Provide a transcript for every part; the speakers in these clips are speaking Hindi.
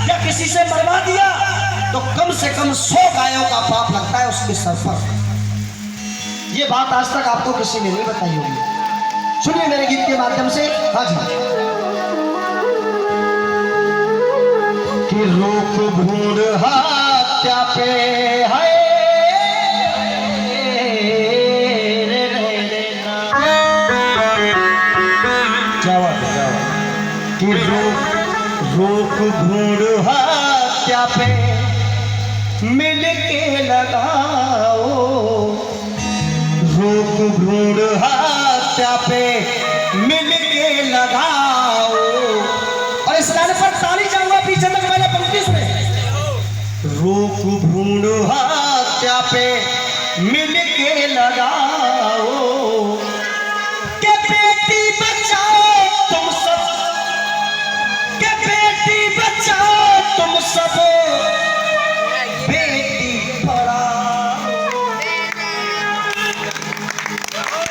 या किसी से मरवा दिया तो कम से कम 100 गायों का पाप लगता है उसके सर पर। ये बात आज तक आपको किसी ने नहीं बताई होगी। सुनिए मेरे गीत के माध्यम से। हाँ जी। कि रोक भूड हत्या पे है कि रोक भूड हत्या पे मिल के लगाओ, रोक भ्रूण हत्या पे मिल के लगाओ। और इस गाने पर ताली जाऊंगा पीछे तक मैंने पंक्ति सुने। रोक भ्रूण हत्या पे मिल के लगाओ, के बेटी बचाओ तुम सब, के बेटी बचाओ तुम सब, बेटी पढ़ाओ।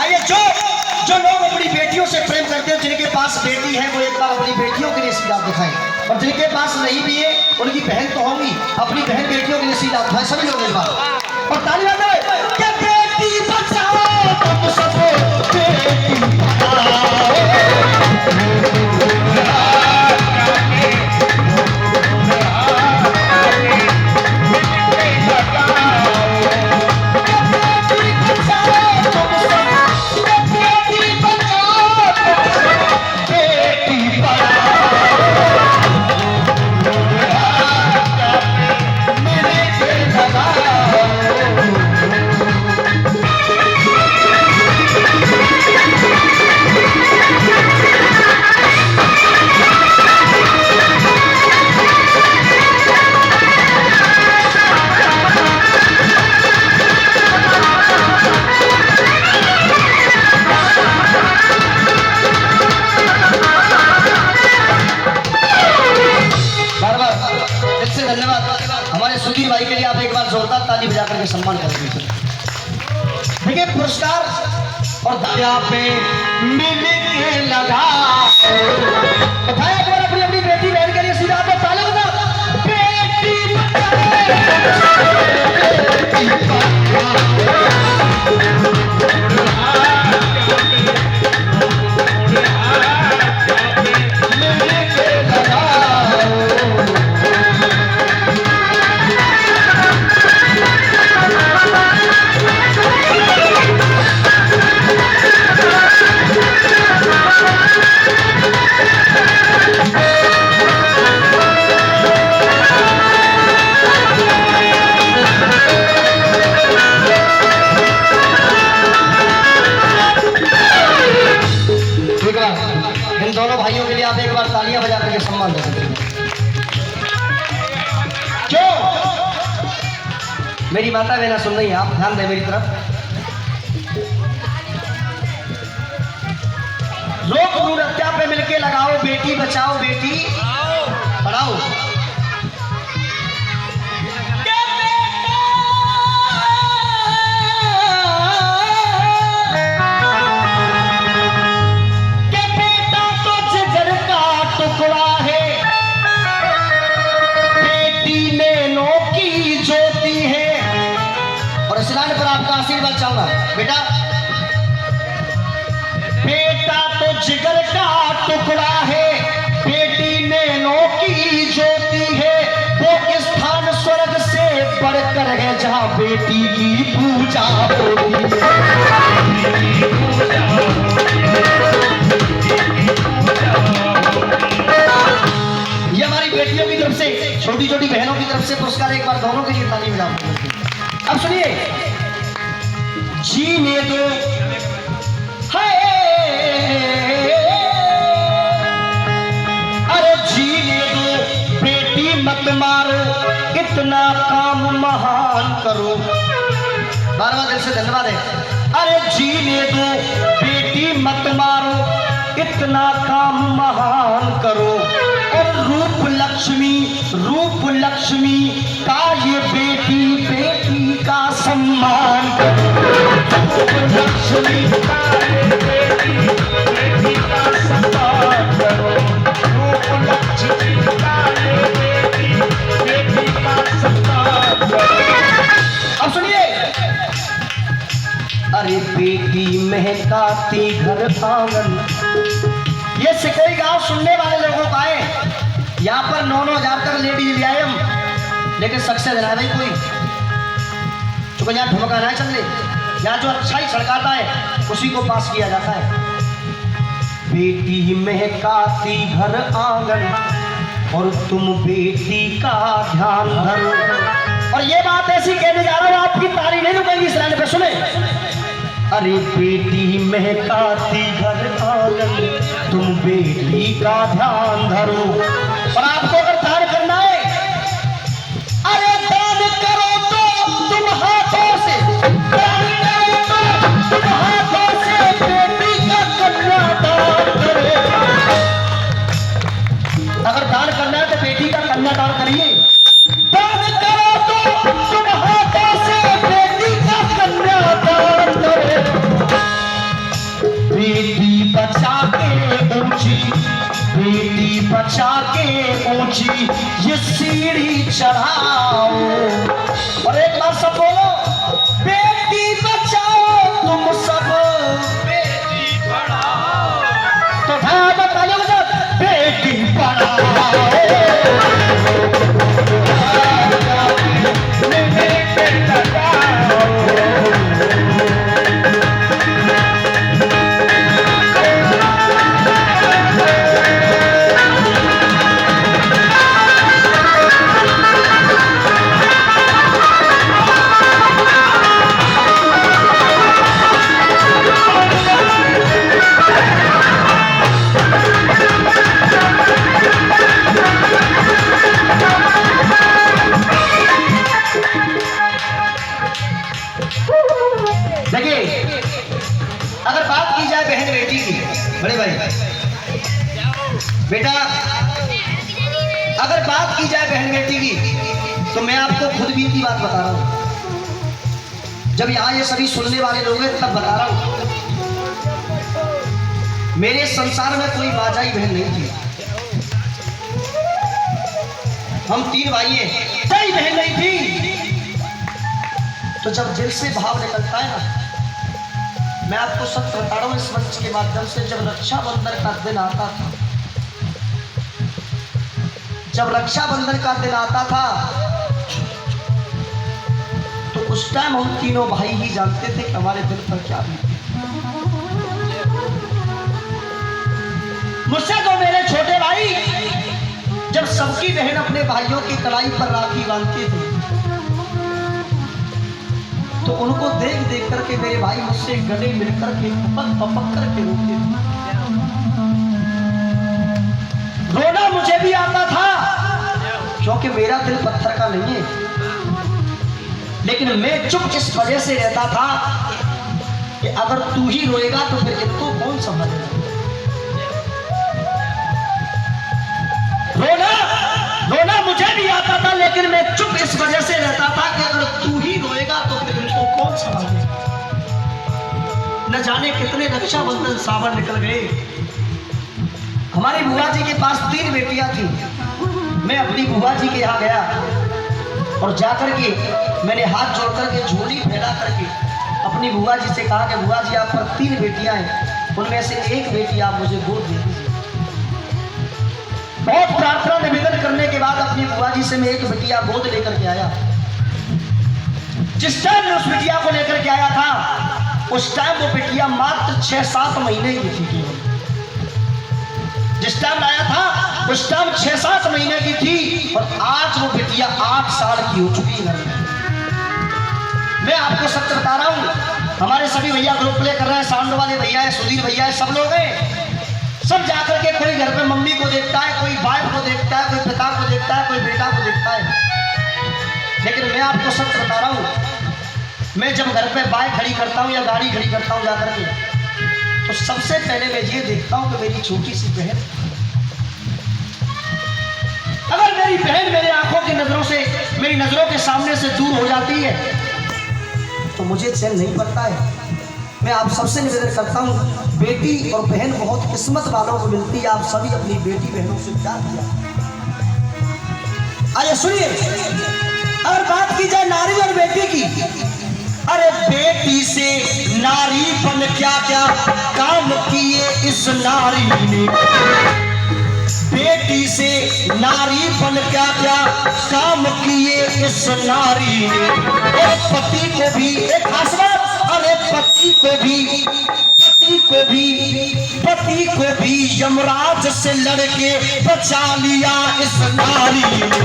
आइए जो लोग अपनी बेटियों से प्रेम करते हैं, जिनके पास बेटी है, वो एक बार अपनी बेटियों के लिए सीधा दिखाएं। और जिनके पास नहीं भी है, उनकी बहन तो होंगी, अपनी बहन बेटियों के लिए सीधा दिखाएं। सभी लोग इस बार और ताली बजाएं कि बेटी बचाओ तुम सब, बेटी पढ़ाओ। सुधीर भाई के लिए आप एक बार जोरदार ताली बजा करके सम्मान कर दीजिए। देखिए पुरस्कार और दरिया पे मिल के लगा उठाया एक बार अपनी अपनी बेटी बहन के लिए सीधा आपको ताली बजा। बेटी इन दोनों भाइयों के लिए आप एक बार तालियां बजा करके सम्मान दे सकते हैं। क्यों मेरी माता बहना सुन रही है, आप ध्यान दें मेरी तरफ। रोक भ्रूण हत्या पे मिलके लगाओ, बेटी बचाओ बेटी पढ़ाओ। पर आपका आशीर्वाद चाहूंगा बेटा। बेटा तो जिगर का टुकड़ा है, बेटी नैनों की ज्योति है, वो स्थान स्वर्ग से बढ़कर है जहां बेटी की पूजा होती ये हमारी बेटियों की तरफ से, छोटी छोटी बहनों की तरफ से पुरस्कार। एक बार दोनों के लिए ताली बजाओ। अब सुनिए, जीने दो है, अरे जीने दो बेटी मत मारो, इतना काम महान करो। बार बार दिल से धन्यवाद है। अरे जीने दो बेटी मत मारो, इतना काम महान करो। और रूप लक्ष्मी का ये बेटी बेटी का सम्मान करो। रूप लक्ष्मी का ये बेटी बेटी का सम्मान करो। रूप लक्ष्मी का ये बेटी काती घर आंगन। ये सिकोई गांव सुनने वाले लोगों का है। यहाँ पर 9-9 हजार तक लेडीज ले आए हम, लेकिन सक्सेस ना भाई कोई, चूंकि यहाँ धमका ना चल रहे। यहाँ जो अच्छा ही सड़काता है उसी को पास किया जाता है। बेटी महकाती घर आंगन और तुम बेटी का ध्यान धरो। और ये बात ऐसी कहने जा रहा हूं, आपकी ताली नहीं रुकेगी इस लाइन पे, सुने। अरे बेटी महकाती घर आंगन तुम बेटी का ध्यान धरो। और आपको अगर दान करना है, अरे दान करो तो तुम हाथों से, दान करो तो तुम हाथों से बेटी का कन्यादान करो। अगर दान करना है तो बेटी का कन्यादान करिए। दान करो तो तुम हाथों से बेटी का कन्यादान करो। बेटी बचा के ऊंची, बेटी बचा के ऊंची ये सीढ़ी चढ़ाओ। और एक बार सब बोलो, बेटी बचाओ तुम सब बेटी पढ़ाओ। तो हाँ बताइए मुझे, बेटी पढ़ाओ। बेटा अगर बात की जाए बहन बेटी की, तो मैं आपको खुद भी की बात बता रहा हूं। जब यहाँ ये सभी सुनने वाले लोग हैं तब बता रहा हूं, मेरे संसार में कोई बाजाई बहन नहीं थी। हम 3 भाई हैं, कोई बहन नहीं थी। तो जब दिल से भाव निकलता है ना, मैं आपको सच बता रहा हूं इस मंच के माध्यम से, जब रक्षाबंधन का दिन आता था, जब रक्षाबंधन का दिन आता था, तो उस टाइम हम तीनों भाई ही जानते थे कि हमारे दिल पर क्या बीती। मुझसे तो मेरे छोटे भाई, जब सबकी बहन अपने भाइयों की कलाई पर राखी बांधती थी, तो उनको देख देख करके मेरे भाई मुझसे गले मिलकर के पपक करके रोते थे। रोना मुझे भी आता था, क्योंकि मेरा दिल पत्थर का नहीं है, लेकिन मैं चुप इस वजह से रहता था कि अगर तू ही रोएगा तो फिर इनको कौन संभालेगा। रोना मुझे भी आता था, लेकिन मैं चुप इस वजह से रहता था कि अगर तू ही रोएगा तो फिर इनको कौन संभालेगा। न जाने कितने रक्षाबंधन सावन निकल गए। हमारी बुआ जी के पास 3 बेटियां थी। मैं अपनी बुआ जी के यहाँ गया और जाकर के मैंने हाथ जोड़ करके झोली फैला करके अपनी बुआ जी से कहा कि बुआ जी आप पर 3 बेटियां हैं, उनमें से एक बेटी आप मुझे गोद दे दीजिए। बहुत प्रार्थना निवेदन करने के बाद अपनी बुआ जी से मैं एक बेटिया गोद लेकर के आया। जिस टाइम मैं उस बिटिया को लेकर के आया था, उस टाइम वो बिटिया मात्र 6-7 महीने की थी। जिस टाइम लाया था उस टाइम 6-7 महीने की थी, और आज वो बिटिया 8 साल की हो चुकी है। मैं आपको सत्य बता रहा हूँ, हमारे सभी भैया ग्रुप प्ले कर रहे हैं, साउंड वाले भैया है, सुधीर भैया है, सब लोग हैं। सब जाकर के कोई घर पे मम्मी को देखता है, कोई वाइफ को देखता है, कोई पिता को देखता है, कोई बेटा को देखता है। लेकिन मैं आपको सच बता रहा हूँ, मैं जब घर पे बाइक खड़ी करता हूँ या गाड़ी खड़ी करता हूँ जाकर के, तो सबसे पहले मैं ये देखता हूँ कि मेरी छोटी सी बहन, अगर मेरी बहन मेरे आंखों की नजरों से, मेरी नजरों के सामने से दूर हो जाती है तो मुझे चैन नहीं पड़ता है। मैं आप सबसे निवेदन करता हूँ, बेटी और बहन बहुत किस्मत वालों को मिलती है। आप सभी अपनी बेटी बहनों से प्यार किया। आइए सुनिए, अगर बात की जाए नारी और बेटी की, अरे बेटी से नारी बन क्या क्या काम किए इस नारी ने, बेटी से नारी बन क्या क्या काम किए इस नारी ने। और पति को भी एक खास बात, अरे पति को भी यमराज से लड़के बचा लिया इस नारी ने।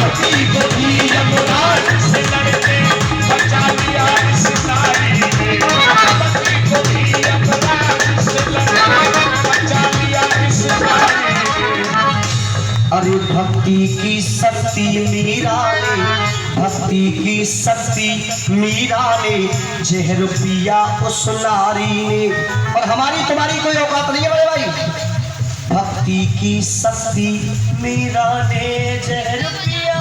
पति को भी यमराज से लड़के बचा लिया इस नारी ने। पति को भी यमराज से लड़के बचा लिया इस नारी ने। अरे भक्ति की शक्ति मीरा ने, भक्ति की शक्ति मीरा ने जहर पिया उस नारी ने। और हमारी तुम्हारी कोई औकात नहीं है बड़े भाई। भक्ति की शक्ति मीरा ने जहर पिया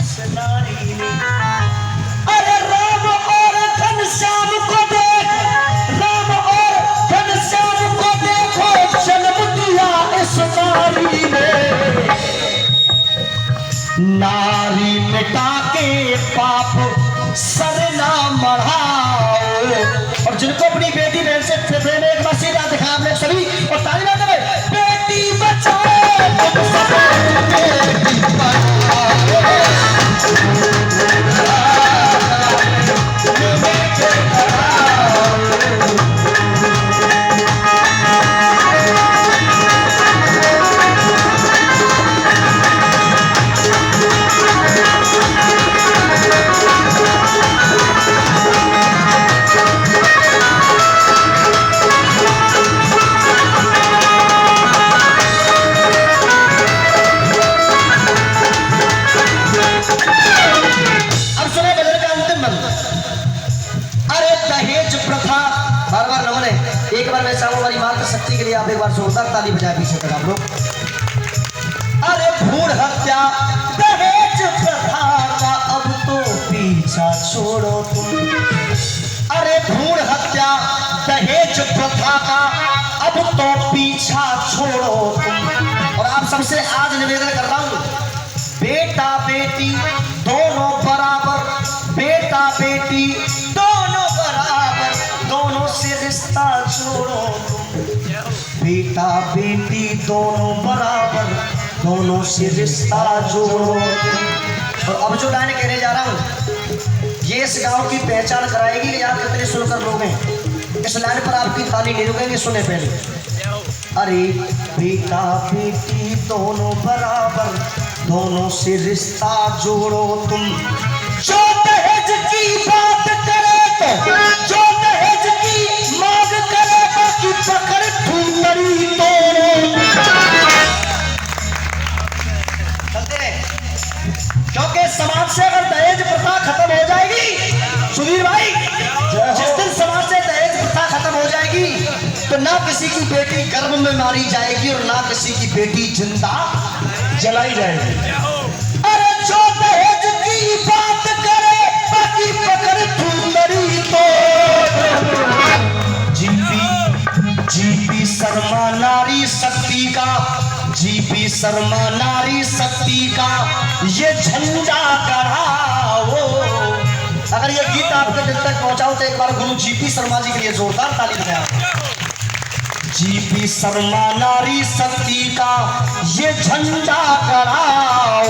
उस नारी ने। अरे राम और घनश्याम को देख, राम और घनश्याम को देखो जन्म दिया इस नारी ने। नारी मिटा के पाप सरना मढ़ाओ। और जिनको अपनी बेटी बहन से प्रेम एक बार सीधा दिखा आप लोग सभी और ताली बजा दे। बेटी बचाओ तुम सब बेटी बचाओ। एक बार मैं चाहूंगा हमारी मातृ शक्ति के लिए आप एक बार जोरदार ताली बजाए पीछे तक आप लोग। अरे भ्रूण हत्या दहेज प्रथा का अब तो पीछा छोड़ो तुम। अरे भ्रूण हत्या दहेज प्रथा का अब तो पीछा छोड़ो तुम। और आप सबसे आज निवेदन कर रहा हूं, बेटा बेटी दोनों बराबर, बेटा बेटी दोनों बराबर, दोनों से रिश्ता जोड़ो तुम। बेटा बेटी दोनों बराबर, दोनों से रिश्ता जोड़ो। और अब जो लाइन कहने जा रहा हूं ये इस गांव की पहचान कराएगी कि आप कितने सुनकर लोग हैं। इस लाइन पर आपकी ताली नहीं रुकेंगे, सुने पहले। अरे बेटा बेटी दोनों बराबर, दोनों से रिश्ता जोड़ो तुम। जो दहेज की बात करे तो, जो दहेज की मांग करे बाकी पकड़ ठुमरी तोड़ो। क्योंकि समाज से अगर दहेज प्रथा खत्म हो जाएगी सुधीर भाई, जिस दिन समाज से दहेज प्रथा खत्म हो जाएगी तो ना किसी की बेटी गर्भ में मारी जाएगी और ना किसी की बेटी जिंदा जलाई जाएगी। अरे जो दहेज की बात करे बाकी पकड़ ठुमरी तोड़। जीपी शर्मा नारी शक्ति का, जीपी शर्मा नारी शक्ति का ये झंडा गड़ाओ। अगर ये गीत आपके दिल तक पहुंचाओ तो एक बार गुरु जीपी शर्मा जी के लिए जोरदार ताली बजाओ। जीपी शर्मा नारी शक्ति का ये झंडा गड़ाओ।